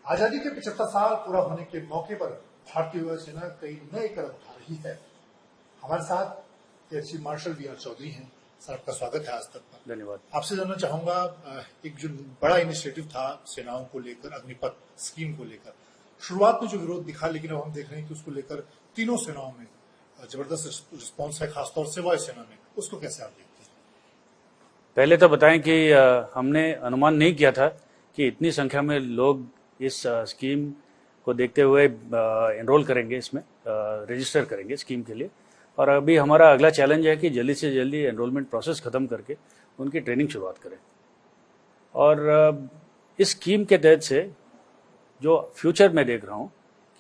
आजादी के 75 साल पूरा होने के मौके पर भारतीय वायुसेना कई नए कदम उठा रही है। हमारे साथ air chief marshal V R Chaudhary हैं। सर, आपका स्वागत है आज तक पर। धन्यवाद। आपसे जानना चाहूंगा, एक जो बड़ा इनिशिएटिव था सेनाओं को लेकर, अग्निपथ स्कीम को लेकर, शुरुआत में जो विरोध दिखा, लेकिन अब हम देख रहे हैं कि उसको लेकर तीनों सेनाओं में जबरदस्त रिस्पॉन्स है, खासतौर से वायुसेना में। उसको कैसे आप देखते हैं? पहले तो बताएं कि हमने अनुमान नहीं किया था कि इतनी संख्या में लोग इस स्कीम को देखते हुए एनरोल करेंगे, इसमें रजिस्टर करेंगे स्कीम के लिए। और अभी हमारा अगला चैलेंज है कि जल्दी से जल्दी एनरोलमेंट प्रोसेस खत्म करके उनकी ट्रेनिंग शुरुआत करें। और इस स्कीम के तहत से जो फ्यूचर में देख रहा हूँ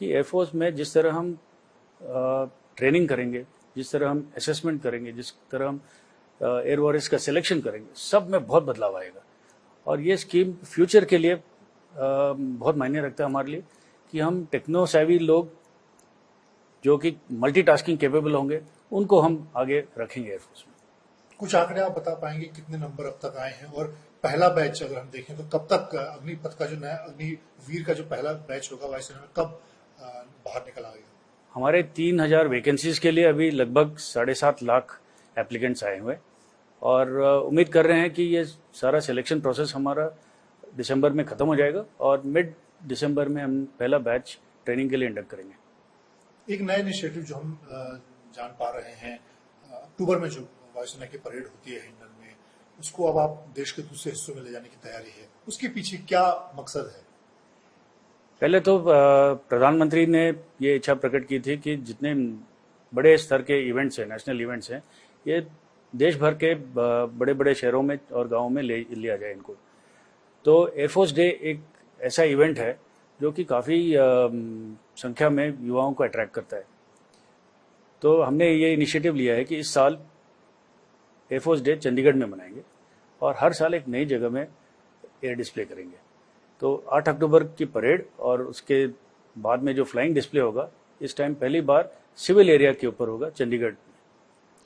कि एयरफोर्स में जिस तरह हम ट्रेनिंग करेंगे, जिस तरह हम असेसमेंट करेंगे, जिस तरह हम एयर वॉरियर्स का सिलेक्शन करेंगे, सब में बहुत बदलाव आएगा। और ये स्कीम फ्यूचर के लिए बहुत मायने रखता है हमारे लिए कि हम टेक्नो सेवी लोग जो कि मल्टीटास्किंग कैपेबल होंगे, उनको हम आगे रखेंगे एयरफोर्स में। कुछ आंकड़े आप बता पाएंगे कितने नंबर अब तक आए हैं? और पहला बैच अगर हम देखें तो कब तक अग्निपथ का जो नया अग्निवीर का जो पहला बैच होगा वायुसेना में, कब बाहर निकल आएगा? हमारे 3000 वैकेंसीज के लिए अभी लगभग 7.5 लाख एप्लीकेंट्स आए हुए, और उम्मीद कर रहे हैं कि ये सारा सिलेक्शन प्रोसेस हमारा दिसंबर में खत्म हो जाएगा और मिड दिसंबर में हम पहला बैच ट्रेनिंग के लिए इंडक्ट करेंगे। एक नया इनिशिएटिव जो हम जान पा रहे हैं, अक्टूबर में जो वायुसेना की परेड होती है हिंडन में, उसको अब आप देश के दूसरे हिस्सों में ले जाने की तैयारी है। उसके पीछे क्या मकसद है? पहले तो प्रधानमंत्री ने ये इच्छा प्रकट की थी कि जितने बड़े स्तर के इवेंट्स हैं, नेशनल इवेंट्स हैं, ये देश भर के बड़े बड़े शहरों में और गाँवों में ले लिया जाए इनको। तो एयरफोर्स डे एक ऐसा इवेंट है जो कि काफ़ी संख्या में युवाओं को अट्रैक्ट करता है। तो हमने ये इनिशिएटिव लिया है कि इस साल एयरफोर्स डे चंडीगढ़ में मनाएंगे और हर साल एक नई जगह में एयर डिस्प्ले करेंगे। तो 8 अक्टूबर की परेड और उसके बाद में जो फ्लाइंग डिस्प्ले होगा, इस टाइम पहली बार सिविल एरिया के ऊपर होगा चंडीगढ़।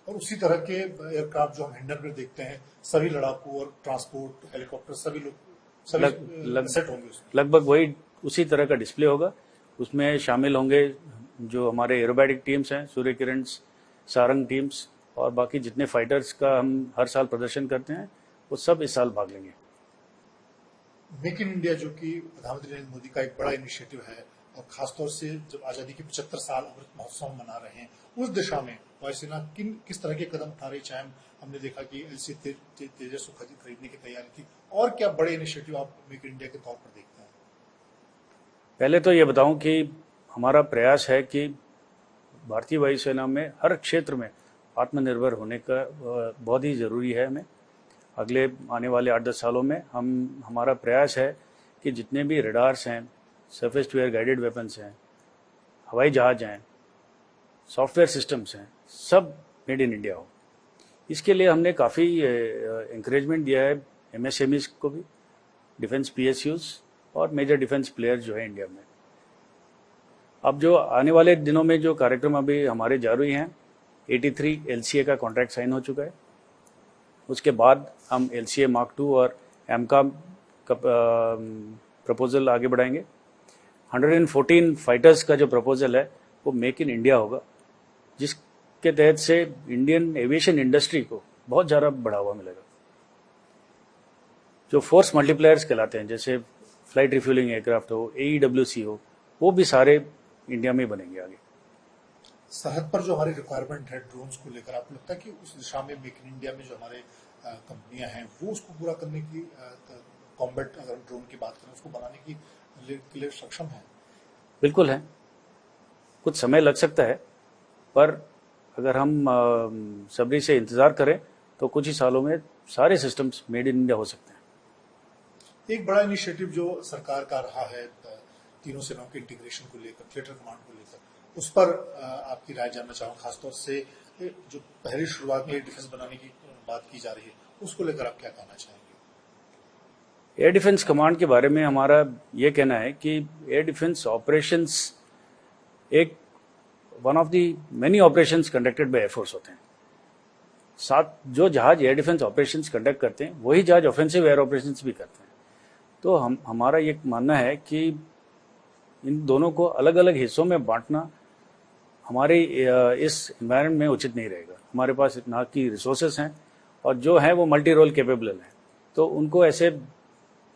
और उसी तरह के एयरक्राफ्ट जो हम हिंडन में देखते हैं, सभी लड़ाकू और ट्रांसपोर्ट हेलीकॉप्टर सभी लोग सेट होंगे उसमें। लगभग वही उसी तरह का डिस्प्ले होगा। उसमें शामिल होंगे जो हमारे एरोबैटिक टीम्स हैं, सूर्य किरण सारंग टीम्स, और बाकी जितने फाइटर्स का हम हर साल प्रदर्शन करते हैं, वो सब इस साल भाग लेंगे। मेक इन इंडिया जो कि प्रधानमंत्री नरेंद्र मोदी का एक बड़ा इनिशिएटिव है, और खासतौर से जब आजादी के 75 साल अमृत महोत्सव मना रहे हैं, उस दिशा में वायुसेना किस तरह के कदम उठा रही? चाहे हमने देखा कि एलसी तेजस को खरीदने की तैयारी थी, और क्या बड़े इनिशिएटिव आप मेक इन इंडिया के तौर पर देखते हैं? पहले तो ये बताऊं कि हमारा प्रयास है कि भारतीय वायुसेना में हर क्षेत्र में आत्मनिर्भर होने का बहुत ही ज़रूरी है। हमें अगले आने वाले 8-10 सालों में हमारा प्रयास है कि जितने भी रडार्स हैं, surface to air guided weapons हैं, हवाई जहाज हैं, सॉफ्टवेयर सिस्टम्स हैं, सब मेड इन इंडिया हो। इसके लिए हमने काफ़ी इंकरेजमेंट दिया है एमएसएमईज को भी, डिफेंस पीएसयूज और मेजर डिफेंस प्लेयर्स जो है इंडिया में। अब जो आने वाले दिनों में जो कार्यक्रम अभी हमारे जारी हैं, 83 एलसीए का कॉन्ट्रैक्ट साइन हो चुका है। उसके बाद हम एलसीए मार्क 2 और एमकाम का प्रपोजल आगे बढ़ाएंगे। 114 फाइटर्स का जो प्रपोजल है वो मेक इन इंडिया होगा, जिसके तहत से इंडियन एविएशन इंडस्ट्री को बहुत ज़्यादा बढ़ावा मिलेगा। जो फोर्स मल्टीप्लायर्स कहलाते हैं, जैसे फ्लाइट रिफ्यूलिंग एयरक्राफ्ट हो, AEWC हो, वो भी सारे इंडिया में बनेंगे आगे। सरहद पर जो हमारी रिक्वायरमेंट है ड्रोन्स को लेकर, आपको लगता है कि उस दिशा में मेक इन इंडिया में जो हमारे कंपनियां हैं वो उसको पूरा करने की, कॉम्बैट अगर ड्रोन की बात करें, उसको बनाने की के लिए सक्षम है? बिल्कुल है। कुछ समय लग सकता है, पर अगर हम सब्री से इंतज़ार करें तो कुछ ही सालों में सारे सिस्टम्स मेड इन इंडिया हो सकते हैं। एक बड़ा इनिशिएटिव जो सरकार का रहा है तीनों सेनाओं के इंटीग्रेशन को लेकर, थिएटर कमांड को लेकर, उस पर आपकी राय जानना चाहूँ। खासतौर से जो पहली शुरुआत में डिफेंस बनाने की बात की जा रही है, उसको लेकर आप क्या कहना चाहेंगे? एयर डिफेंस कमांड के बारे में हमारा ये कहना है कि एयर डिफेंस ऑपरेशंस एक one of the many operations conducted by air force होते हैं। साथ जो जहाज एयर डिफेंस ऑपरेशंस कंडक्ट करते हैं, वही जहाज ऑफेंसिव एयर ऑपरेशंस भी करते हैं। तो हमारा ये मानना है कि इन दोनों को अलग अलग हिस्सों में बांटना हमारे इस एनवायरनमेंट में उचित नहीं रहेगा। हमारे पास इतना की रिसोर्सेस हैं और जो है वो मल्टी रोल कैपेबल हैं, तो उनको ऐसे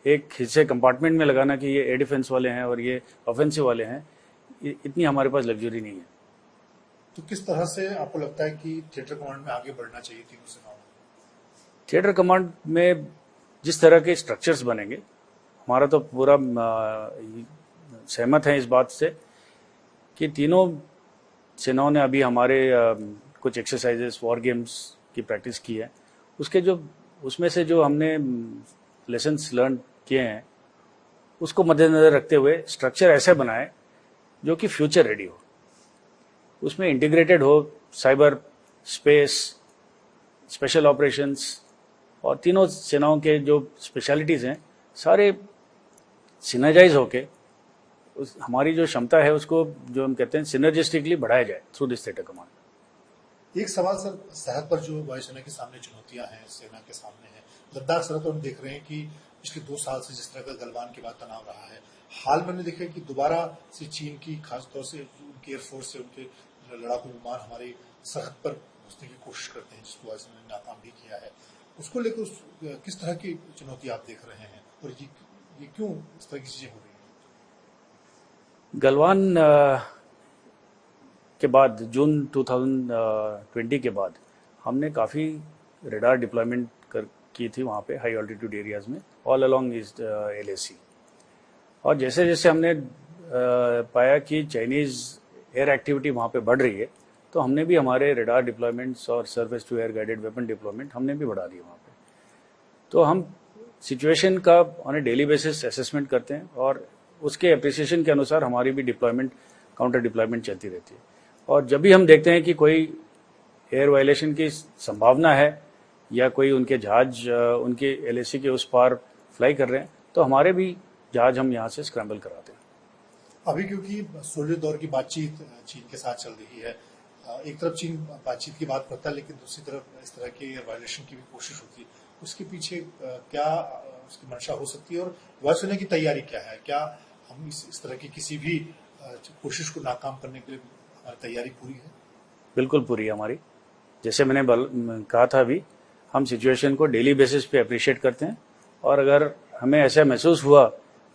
एक हिस्से कंपार्टमेंट में लगाना कि ये एयर डिफेंस वाले हैं और ये ऑफेंसिव वाले हैं, इतनी हमारे पास लग्जरी नहीं है। तो किस तरह से आपको लगता है कि थिएटर कमांड में आगे बढ़ना चाहिए तीनों सेनाओं में? थिएटर कमांड में जिस तरह के स्ट्रक्चर्स बनेंगे, हमारा तो पूरा सहमत है इस बात से कि तीनों सेनाओं ने अभी हमारे कुछ एक्सरसाइजेस, वॉर गेम्स की प्रैक्टिस की है। उसमें से जो हमने लेसन्स लर्न किए हैं उसको मद्देनजर रखते हुए स्ट्रक्चर ऐसे बनाए जो कि फ्यूचर रेडी हो, उसमें इंटीग्रेटेड हो साइबर, स्पेस, स्पेशल ऑपरेशंस और तीनों सेनाओं के जो स्पेशलिटीज़ हैं सारे सिनर्जाइज होके हमारी जो क्षमता है उसको, जो हम कहते हैं, सिनर्जिस्टिकली बढ़ाया जाए थ्रू दिस थिएटर कमांड। एक सवाल सर, सरहद पर जो वायुसेना के सामने चुनौतियां हैं, सेना के सामने है, लद्दाख सरहद पर हम देख रहे हैं कि पिछले 2 साल से जिस तरह का गलवान के बाद तनाव रहा है, हाल में हमने देखा कि दोबारा से चीन की, खासतौर से उनकी एयरफोर्स से उनके लड़ाकू विमान हमारी सरहद पर घुसने की कोशिश करते हैं, जिसको वायुसेना ने नाकाम भी किया है। उसको लेकर किस तरह की चुनौती आप देख रहे हैं और ये क्यों इस तरह की चीजें हो रही हैं? गलवान के बाद, जून 2020 के बाद हमने काफ़ी रेडार डिप्लॉयमेंट की थी वहाँ पे हाई ऑल्टीट्यूड एरियाज में, ऑल अलोंग इस LAC। और जैसे जैसे हमने पाया कि चाइनीज़ एयर एक्टिविटी वहाँ पे बढ़ रही है, तो हमने भी हमारे रेडार डिप्लॉयमेंट्स और surface to air guided weapon deployment हमने भी बढ़ा दिए वहाँ पे। तो हम सिचुएशन का on A daily basis assessment करते हैं और उसके अप्रिसिएशन के अनुसार हमारी भी डिप्लॉयमेंट, काउंटर डिप्लॉयमेंट चलती रहती है। और जब भी हम देखते हैं कि कोई एयर वायलेशन की संभावना है या कोई उनके जहाज उनके LAC के उस पार फ्लाई कर रहे हैं, तो हमारे भी जहाज हम यहाँ से स्क्रैम्बल कराते हैं। अभी क्योंकि 16 दौर की बातचीत चीन के साथ चल रही है, एक तरफ चीन बातचीत की बात करता है, लेकिन दूसरी तरफ इस तरह के एयर वायलेशन की भी कोशिश होती है। उसके पीछे क्या उसकी मंशा हो सकती है और वायुसेना की तैयारी क्या है? क्या हम इस तरह की किसी भी कोशिश को नाकाम करने के लिए हमारी तैयारी पूरी है? बिल्कुल पूरी है हमारी। जैसे मैंने कहा था अभी, हम सिचुएशन को डेली बेसिस पे अप्रिशिएट करते हैं और अगर हमें ऐसा महसूस हुआ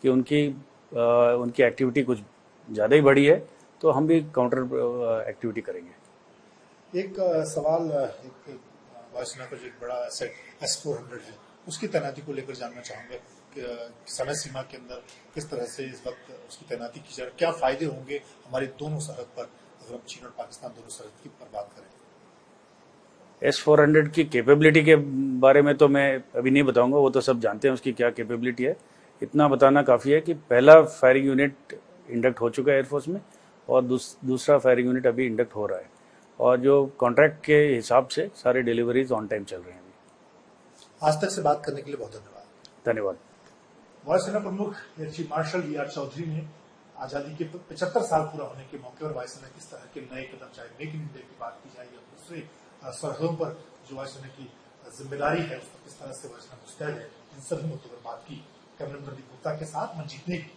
कि उनकी एक्टिविटी कुछ ज़्यादा ही बढ़ी है तो हम भी काउंटर एक्टिविटी करेंगे। एक सवाल, एक वायुसेना का जो एक बड़ा एसेट S-400 है, उसकी तैनाती को लेकर जानना चाहूंगा कि समय सीमा के अंदर किस तरह से इस वक्त उसकी तैनाती की जाए, क्या फायदे होंगे हमारी दोनों सरहद पर अगर हम चीन और पाकिस्तान दोनों सरहद की पर बात करें? S-400 की कैपेबिलिटी के बारे में तो मैं अभी नहीं बताऊंगा, वो तो सब जानते हैं उसकी क्या कैपेबिलिटी है। इतना बताना काफ़ी है कि पहला फायरिंग यूनिट इंडक्ट हो चुका है एयरफोर्स में और दूसरा फायरिंग यूनिट अभी इंडक्ट हो रहा है और जो कॉन्ट्रैक्ट के हिसाब से सारे डिलीवरीज ऑन टाइम चल रहे हैं। आज तक से बात करने के लिए बहुत धन्यवाद। धन्यवाद। वायुसेना प्रमुख air chief marshal VR Chaudhary ने आजादी के 75 साल पूरा होने के मौके पर वायुसेना किस तरह के नए कदम, चाहे मेक इन इंडिया की बात की जाए या दूसरे सरहदों पर जो वायुसेना की जिम्मेदारी है उस पर किस तरह से वायुसेना मुस्तैद है, इन सभी मुद्दों पर बात की। कैमरा दीप गुप्ता के साथ मंजीत नेगी।